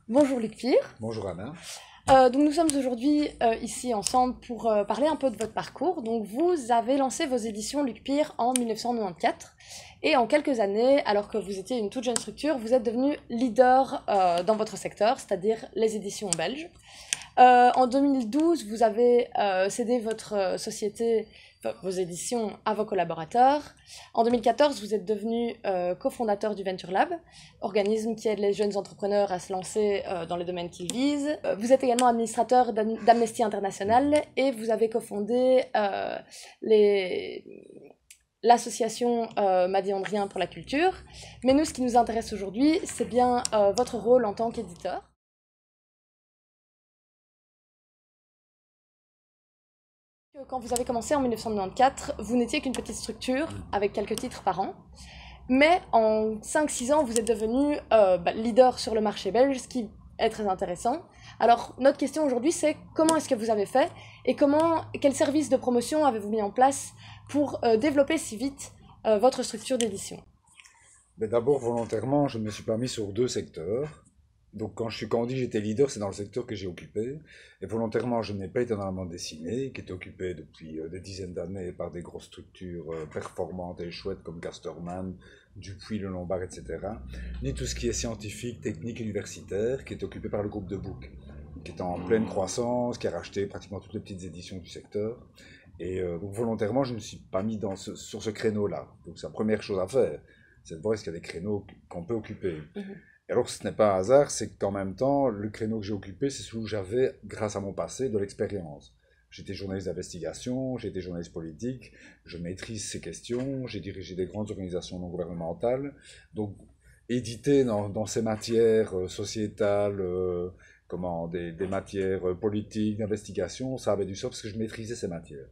Bonjour Luc Pire. Bonjour Anna. Donc nous sommes aujourd'hui ici ensemble pour parler un peu de votre parcours. Donc vous avez lancé vos éditions Luc Pire en 1994 et en quelques années, alors que vous étiez une toute jeune structure, vous êtes devenu leader dans votre secteur, c'est-à-dire les éditions belges. En 2012, vous avez cédé votre société, vos éditions, à vos collaborateurs. En 2014, vous êtes devenu cofondateur du Venture Lab, organisme qui aide les jeunes entrepreneurs à se lancer dans les domaines qu'ils visent. Vous êtes également administrateur d'Amnesty International et vous avez cofondé l'association Madi Andrien pour la culture. Mais nous, ce qui nous intéresse aujourd'hui, c'est bien votre rôle en tant qu'éditeur. Quand vous avez commencé en 1994, vous n'étiez qu'une petite structure avec quelques titres par an. Mais en 5-6 ans, vous êtes devenu leader sur le marché belge, ce qui est très intéressant. Alors, notre question aujourd'hui, c'est comment est-ce que vous avez fait et quel service de promotion avez-vous mis en place pour développer si vite votre structure d'édition? D'abord, volontairement, je ne me suis pas mis sur deux secteurs. Donc, quand on dit j'étais leader, c'est dans le secteur que j'ai occupé. Et volontairement, je n'ai pas été dans la bande dessinée, qui était occupée depuis des dizaines d'années par des grosses structures performantes et chouettes comme Casterman, Dupuis, Le Lombard, etc. Ni tout ce qui est scientifique, technique, universitaire, qui est occupé par le groupe de Book, qui est en pleine croissance, qui a racheté pratiquement toutes les petites éditions du secteur. Et donc, volontairement, je ne me suis pas mis sur ce créneau-là. Donc, c'est la première chose à faire, c'est de voir est-ce qu'il y a des créneaux qu'on peut occuper. Et alors, ce n'est pas un hasard, c'est qu'en même temps, le créneau que j'ai occupé, c'est celui où j'avais, grâce à mon passé, de l'expérience. J'étais journaliste d'investigation, j'ai été journaliste politique, je maîtrise ces questions, j'ai dirigé des grandes organisations non gouvernementales. Donc, éditer dans ces matières sociétales, des matières politiques, d'investigation, ça avait du sens parce que je maîtrisais ces matières.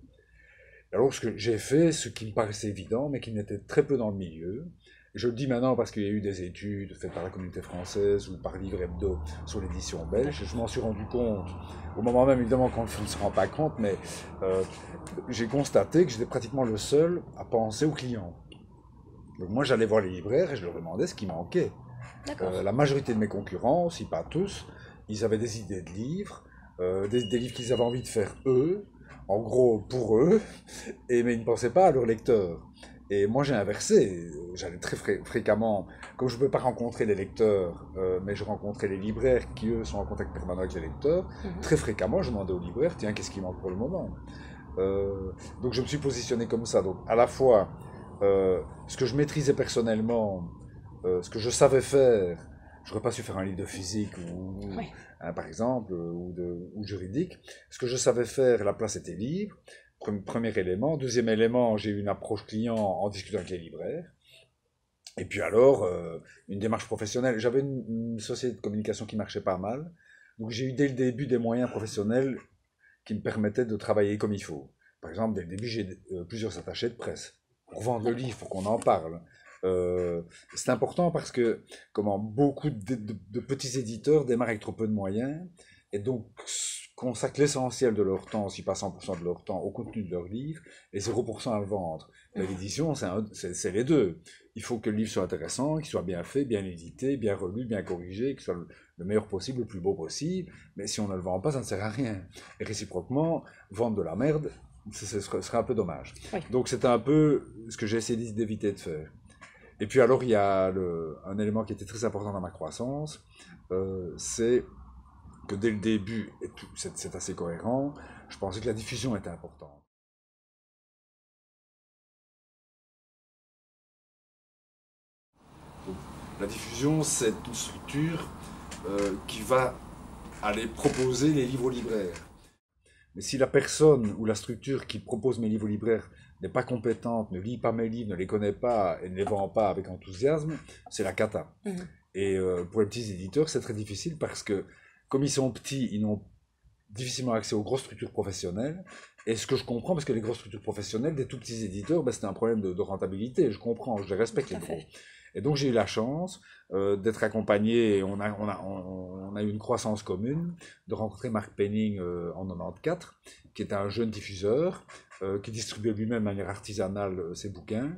Alors, ce que j'ai fait, ce qui me paraissait évident, mais qui n'était très peu dans le milieu, je le dis maintenant parce qu'il y a eu des études faites par la communauté française ou par Livre Hebdo sur l'édition belge, je m'en suis rendu compte, au moment même évidemment quand on ne se rend pas compte, mais j'ai constaté que j'étais pratiquement le seul à penser aux clients. Donc moi j'allais voir les libraires et je leur demandais ce qui manquait. La majorité de mes concurrents, si pas tous, ils avaient des idées de livres, des livres qu'ils avaient envie de faire eux, en gros pour eux, mais ils ne pensaient pas à leurs lecteurs. Et moi j'ai inversé, j'allais très fréquemment, comme je ne peux pas rencontrer les lecteurs, mais je rencontrais les libraires qui eux sont en contact permanent avec les lecteurs, très fréquemment je demandais aux libraires, tiens qu'est-ce qui manque pour le moment. Donc je me suis positionné comme ça, donc à la fois ce que je maîtrisais personnellement, ce que je savais faire, je n'aurais pas su faire un livre de physique Oui. par exemple, ou juridique. Ce que je savais faire, la place était libre. Premier élément. Deuxième élément, j'ai eu une approche client en discutant avec les libraires. Et puis alors, une démarche professionnelle. J'avais une société de communication qui marchait pas mal. Donc j'ai eu dès le début des moyens professionnels qui me permettaient de travailler comme il faut. Par exemple, dès le début, j'ai plusieurs attachés de presse pour vendre le livre, pour qu'on en parle. C'est important parce que comment beaucoup de petits éditeurs démarrent avec trop peu de moyens et donc consacrent l'essentiel de leur temps, si pas 100% de leur temps, au contenu de leur livre et 0% à le vendre. Mais l'édition, c'est les deux. Il faut que le livre soit intéressant, qu'il soit bien fait, bien édité, bien relu, bien corrigé, qu'il soit le meilleur possible, le plus beau possible. Mais si on ne le vend pas, ça ne sert à rien. Et réciproquement, vendre de la merde, ce serait un peu dommage. Oui. Donc c'est un peu ce que j'ai essayé d'éviter de faire. Et puis alors, il y a un élément qui était très important dans ma croissance, c'est que dès le début, et c'est assez cohérent, je pensais que la diffusion était importante. Donc, la diffusion, c'est une structure qui va aller proposer les livres aux libraires. Mais si la personne ou la structure qui propose mes livres aux libraires n'est pas compétente, ne lit pas mes livres, ne les connaît pas et ne les vend pas avec enthousiasme, c'est la cata. Et pour les petits éditeurs, c'est très difficile parce que, comme ils sont petits, ils n'ont difficilement accès aux grosses structures professionnelles. Et ce que je comprends, parce que les grosses structures professionnelles, des tout petits éditeurs, ben, c'est un problème de rentabilité. Je comprends, je respecte les gros. Et donc j'ai eu la chance d'être accompagné, et on a eu une croissance commune, de rencontrer Mark Penning en 94, qui est un jeune diffuseur, qui distribuait lui-même de manière artisanale ses bouquins.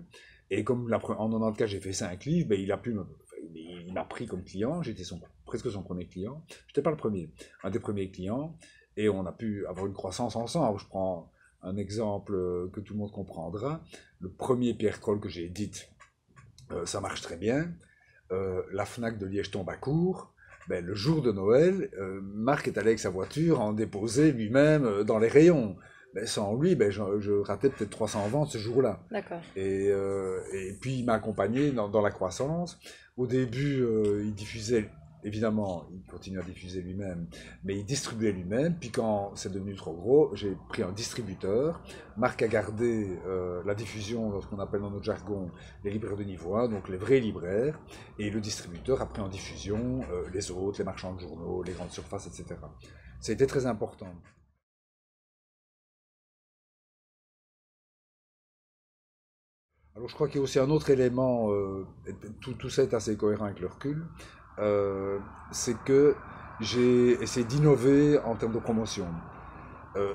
Et comme en 94 j'ai fait 5 livres, ben, il m'a pris comme client, j'étais son presque son premier client. Je n'étais pas le premier, un des premiers clients, et on a pu avoir une croissance ensemble. Je prends un exemple que tout le monde comprendra. Le premier Pierre Kroll que j'ai édité, ça marche très bien. La Fnac de Liège tombe à court. Ben, le jour de Noël, Marc est allé avec sa voiture en déposer lui-même dans les rayons. Ben, sans lui, ben, je ratais peut-être 300 ventes ce jour-là. D'accord. Et puis il m'a accompagné dans la croissance. Au début, il diffusait, évidemment, il continue à diffuser lui-même, mais il distribuait lui-même. Puis quand c'est devenu trop gros, j'ai pris un distributeur. Marc a gardé la diffusion, dans ce qu'on appelle dans notre jargon les libraires de niveau 1, donc les vrais libraires. Et le distributeur a pris en diffusion les autres, les marchands de journaux, les grandes surfaces, etc. Ça a été très important. Alors je crois qu'il y a aussi un autre élément, tout ça est assez cohérent avec le recul, c'est que j'ai essayé d'innover en termes de promotion.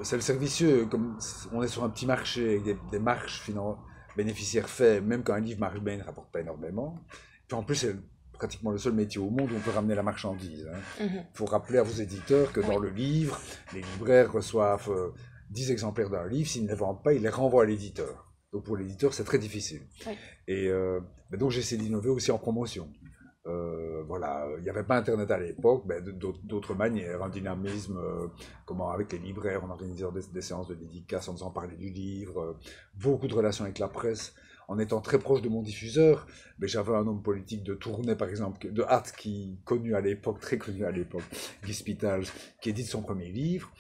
C'est le servicieux, comme on est sur un petit marché avec des marges bénéficiaires faibles, même quand un livre marche bien, il ne rapporte pas énormément. Puis en plus, c'est pratiquement le seul métier au monde où on peut ramener la marchandise. Il faut rappeler à vos éditeurs que dans le livre, les libraires reçoivent 10 exemplaires d'un livre, s'ils ne les vendent pas, ils les renvoient à l'éditeur. Donc pour l'éditeur, c'est très difficile. Oui. Et donc j'ai essayé d'innover aussi en promotion. Voilà, il n'y avait pas Internet à l'époque, d'autres manières, un dynamisme, comment avec les libraires, on organisait des séances de dédicaces en faisant parler du livre, beaucoup de relations avec la presse, en étant très proche de mon diffuseur. Mais j'avais un homme politique de Tournai, par exemple, de Hâte, connu à l'époque, très connu à l'époque, Guy Spital, qui édite son premier livre.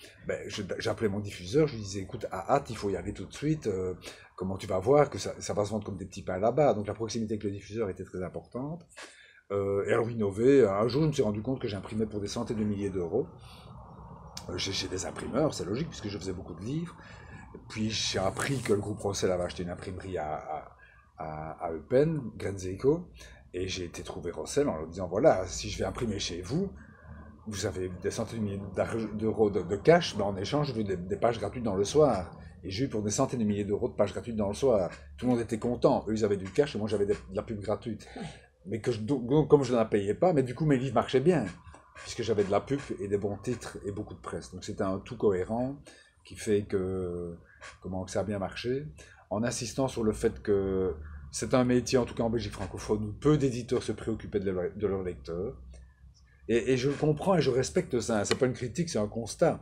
J'appelais mon diffuseur, je lui disais, écoute, à Hâte, il faut y aller tout de suite, comment tu vas voir que ça va se vendre comme des petits pains là-bas. Donc la proximité avec le diffuseur était très importante. Et alors innover, un jour je me suis rendu compte que j'imprimais pour des centaines de milliers d'euros. J'ai des imprimeurs, c'est logique puisque je faisais beaucoup de livres. Puis j'ai appris que le groupe Rossel avait acheté une imprimerie à Eupen, Grenzeco, et j'ai été trouver Rossel en leur disant voilà, si je vais imprimer chez vous, vous avez des centaines de milliers d'euros de cash, mais en échange je veux des pages gratuites dans le soir. Et j'ai eu pour des centaines de milliers d'euros de pages gratuites dans le soir. Tout le monde était content. Eux, ils avaient du cash et moi, j'avais de la pub gratuite. Mais donc, comme je n'en payais pas, mais du coup mes livres marchaient bien, puisque j'avais de la pub et des bons titres et beaucoup de presse. Donc c'était un tout cohérent qui fait que, que ça a bien marché, en insistant sur le fait que c'est un métier, en tout cas en Belgique francophone, où peu d'éditeurs se préoccupaient de leurs lecteurs. Et je le comprends et je respecte ça. C'est pas une critique, c'est un constat.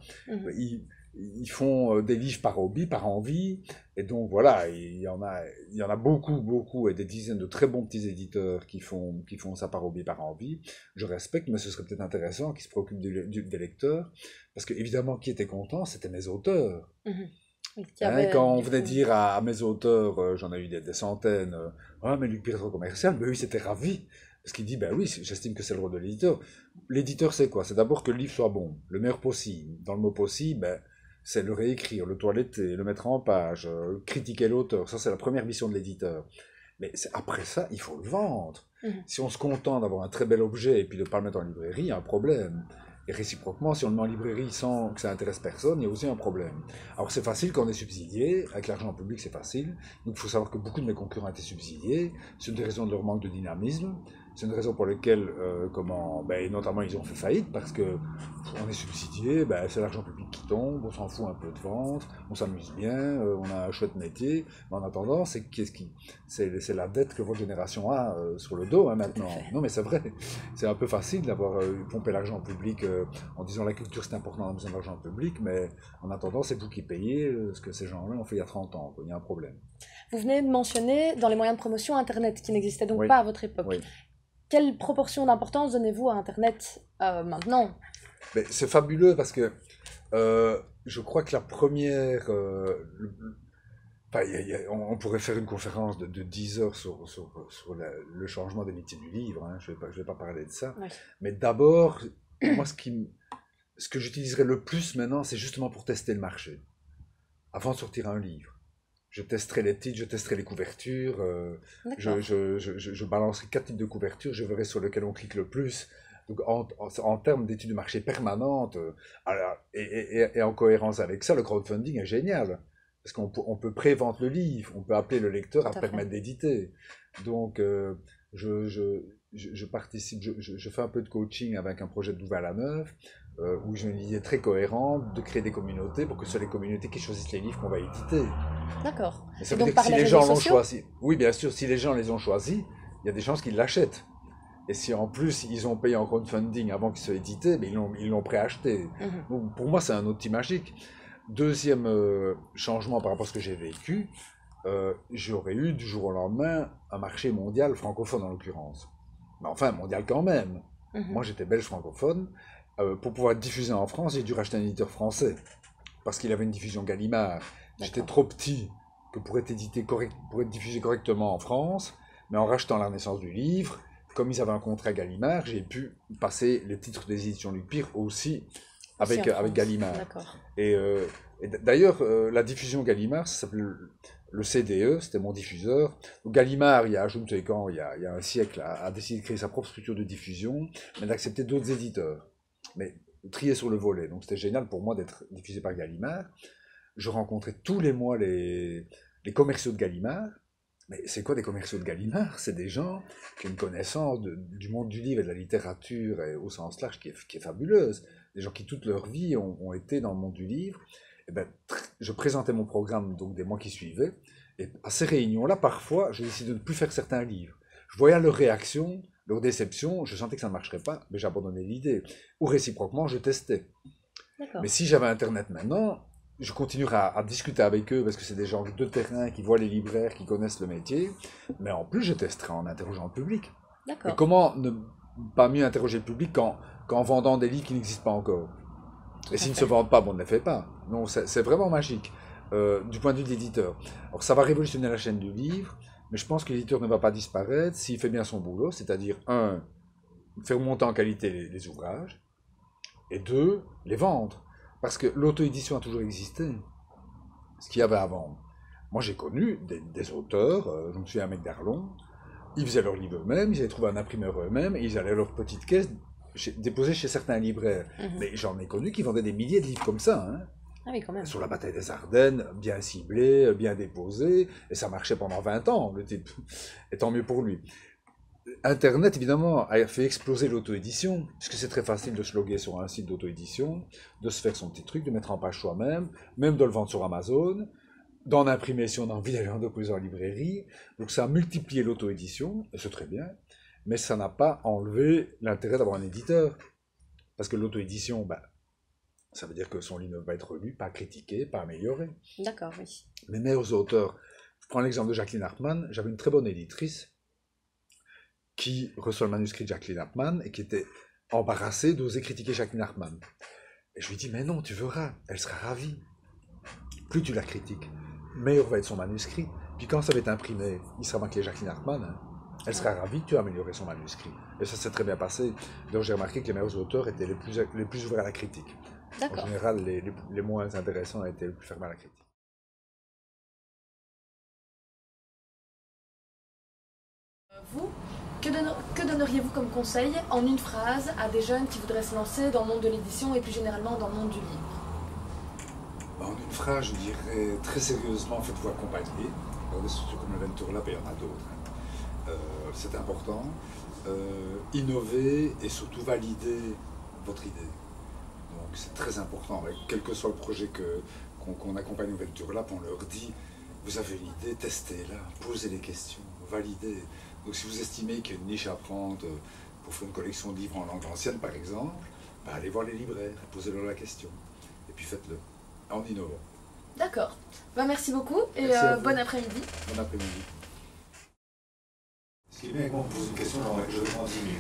Ils font des livres par hobby, par envie, et donc voilà, il y en a beaucoup, et des dizaines de très bons petits éditeurs qui font ça par hobby, par envie. Je respecte, mais ce serait peut-être intéressant qu'ils se préoccupent des lecteurs, parce que évidemment, qui était content, c'était mes auteurs. Oui, Quand on venait dire à mes auteurs, j'en ai eu des centaines, ah mais Luc Pire commercial, ben oui, c'était ravi. Parce qu'il dit, ben oui, j'estime que c'est le rôle de l'éditeur. L'éditeur, c'est quoi? C'est d'abord que le livre soit bon, le meilleur possible. Dans le mot possible, ben, c'est le réécrire, le toiletter, le mettre en page, critiquer l'auteur. Ça, c'est la première mission de l'éditeur. Mais après ça, il faut le vendre. Si on se contente d'avoir un très bel objet et puis de ne pas le mettre en librairie, il y a un problème. Et réciproquement, si on le met en librairie sans que ça intéresse personne, il y a aussi un problème. Alors c'est facile quand on est subsidié, avec l'argent public c'est facile. Donc il faut savoir que beaucoup de mes concurrents étaient subsidiés. C'est une des raisons de leur manque de dynamisme. C'est une raison pour laquelle, notamment, ils ont fait faillite parce que on est subsidié, c'est l'argent public qui tombe, on s'en fout un peu de vente, on s'amuse bien, on a un chouette métier. Mais en attendant, c'est la dette que votre génération a sur le dos maintenant. Non, mais c'est vrai, c'est un peu facile d'avoir pompé l'argent public en disant la culture c'est important, on a besoin d'argent public, mais en attendant, c'est vous qui payez ce que ces gens-là ont fait il y a 30 ans. Il y a un problème. Vous venez de mentionner dans les moyens de promotion Internet, qui n'existait donc pas à votre époque. Oui. Quelle proportion d'importance donnez-vous à Internet maintenant? C'est fabuleux parce que je crois que la première... on pourrait faire une conférence de 10 heures sur le changement des métiers du livre. Hein, je vais pas parler de ça. Ouais. Mais d'abord, moi, ce que j'utiliserais le plus maintenant, c'est justement pour tester le marché. Avant de sortir un livre. Je testerai les titres, je testerai les couvertures, je balancerai 4 types de couvertures, je verrai sur lequel on clique le plus. Donc en termes d'études de marché permanentes, et en cohérence avec ça, le crowdfunding est génial. Parce qu'on peut prévendre le livre, on peut appeler le lecteur à Tout à permettre fait. d'éditer. Donc, je participe, je fais un peu de coaching avec un projet de Louvain la Neuve, où j'ai une idée très cohérente de créer des communautés pour que ce soit les communautés qui choisissent les livres qu'on va éditer. D'accord. Mais ça Et veut donc dire que par si les les réseaux gens l'ont sociaux? choisi, oui, bien sûr, si les gens les ont choisis, il y a des chances qu'ils l'achètent. Et si en plus ils ont payé en crowdfunding avant qu'il soit édité, mais ils l'ont préacheté. Mhm. Donc pour moi, c'est un outil magique. Deuxième changement par rapport à ce que j'ai vécu, j'aurais eu du jour au lendemain un marché mondial francophone en l'occurrence. Mais enfin, mondial quand même. Mhm. Moi, j'étais belge francophone. Pour pouvoir diffuser en France, j'ai dû racheter un éditeur français parce qu'il avait une diffusion Gallimard. J'étais D'accord. trop petit que pour être diffusé correctement en France, mais en rachetant la naissance du livre, comme ils avaient un contrat Gallimard, j'ai pu passer les titres des éditions Luc Pire aussi Aussi en avec France. Gallimard. D'accord. Et, d'ailleurs, la diffusion Gallimard, ça s'appelle le CDE, c'était mon diffuseur. Donc Gallimard, il y a, je ne sais quand, il y a un siècle, a décidé de créer sa propre structure de diffusion, mais d'accepter d'autres éditeurs. Mais trier sur le volet. Donc c'était génial pour moi d'être diffusé par Gallimard. Je rencontrais tous les mois les commerciaux de Gallimard. Mais c'est quoi des commerciaux de Gallimard? C'est des gens qui ont une connaissance du monde du livre et de la littérature et au sens large qui est fabuleuse. Des gens qui toute leur vie ont été dans le monde du livre. Et ben, je présentais mon programme donc des mois qui suivaient. Et à ces réunions-là, parfois, je décidais de ne plus faire certains livres. Je voyais leurs réactions, leurs déceptions, je sentais que ça ne marcherait pas, mais j'abandonnais l'idée. Ou réciproquement, je testais. Mais D'accord. si j'avais Internet maintenant, je continuerai à discuter avec eux parce que c'est des gens de terrain qui voient les libraires, qui connaissent le métier. Mais en plus, je testerai en interrogeant le public. Et D'accord. comment ne pas mieux interroger le public qu'en vendant des livres qui n'existent pas encore? Tout Et à s'ils ne se fait. vendent pas, bon, on ne les fait pas. Non, c'est vraiment magique du point de vue de l'éditeur. Alors ça va révolutionner la chaîne du livre, mais je pense que l'éditeur ne va pas disparaître s'il fait bien son boulot, c'est-à-dire, un, faire monter en qualité les ouvrages, et deux, les vendre. Parce que l'auto-édition a toujours existé, ce qu'il y avait avant. Moi, j'ai connu des auteurs, je me souviens un mec d'Arlon, ils faisaient leurs livres eux-mêmes, ils avaient trouvé un imprimeur eux-mêmes, et ils allaient à leur petite caisse déposer chez certains libraires. Mhm. Mais j'en ai connu qui vendaient des milliers de livres comme ça, hein, Ah oui, quand même. sur la bataille des Ardennes, bien ciblé, bien déposé, et ça marchait pendant 20 ans, le type. Et tant mieux pour lui. Internet, évidemment, a fait exploser l'auto-édition, puisque c'est très facile de se loguer sur un site d'auto-édition, de se faire son petit truc, de mettre en page soi-même, même de le vendre sur Amazon, d'en imprimer si on a envie d'aller en déposer en librairie. Donc ça a multiplié l'auto-édition, et c'est très bien, mais ça n'a pas enlevé l'intérêt d'avoir un éditeur. Parce que l'auto-édition, ben, ça veut dire que son livre ne va pas être lu, pas critiqué, pas amélioré. D'accord, oui. Les meilleurs auteurs, je prends l'exemple de Jacqueline Hartmann, j'avais une très bonne éditrice qui reçoit le manuscrit de Jacqueline Hartmann et qui était embarrassée d'oser critiquer Jacqueline Hartmann. Et je lui dis, mais non, tu verras, elle sera ravie. Plus tu la critiques, meilleur va être son manuscrit. Puis quand ça va être imprimé, il sera marqué Jacqueline Hartmann, hein. Elle Ah, sera ravie que tu as amélioré son manuscrit. Et ça s'est très bien passé. Donc j'ai remarqué que les meilleurs auteurs étaient les plus ouverts à la critique. En d'accord. général, les moins intéressants étaient les plus fermés à la critique. Vous, que donneriez-vous comme conseil en une phrase à des jeunes qui voudraient se lancer dans le monde de l'édition et plus généralement dans le monde du livre? En une phrase, je dirais très sérieusement, faites-vous accompagner. Des structures comme le Venture Lab, et il y en a d'autres, hein. C'est important. Innover et surtout valider votre idée. Donc c'est très important. Quel que soit le projet qu'on accompagne au Venture Lab, on leur dit, vous avez une idée, testez-la, posez des questions, validez. Donc si vous estimez qu'il y a une niche à prendre pour faire une collection de livres en langue ancienne, par exemple, bah, allez voir les libraires, posez-leur la question. Et puis faites-le, en innovant. D'accord. Bah, merci beaucoup et Merci à vous. bon après-midi. Bon après-midi. Ce qui est bien, quand on pose une question, je réponds en 10 minutes.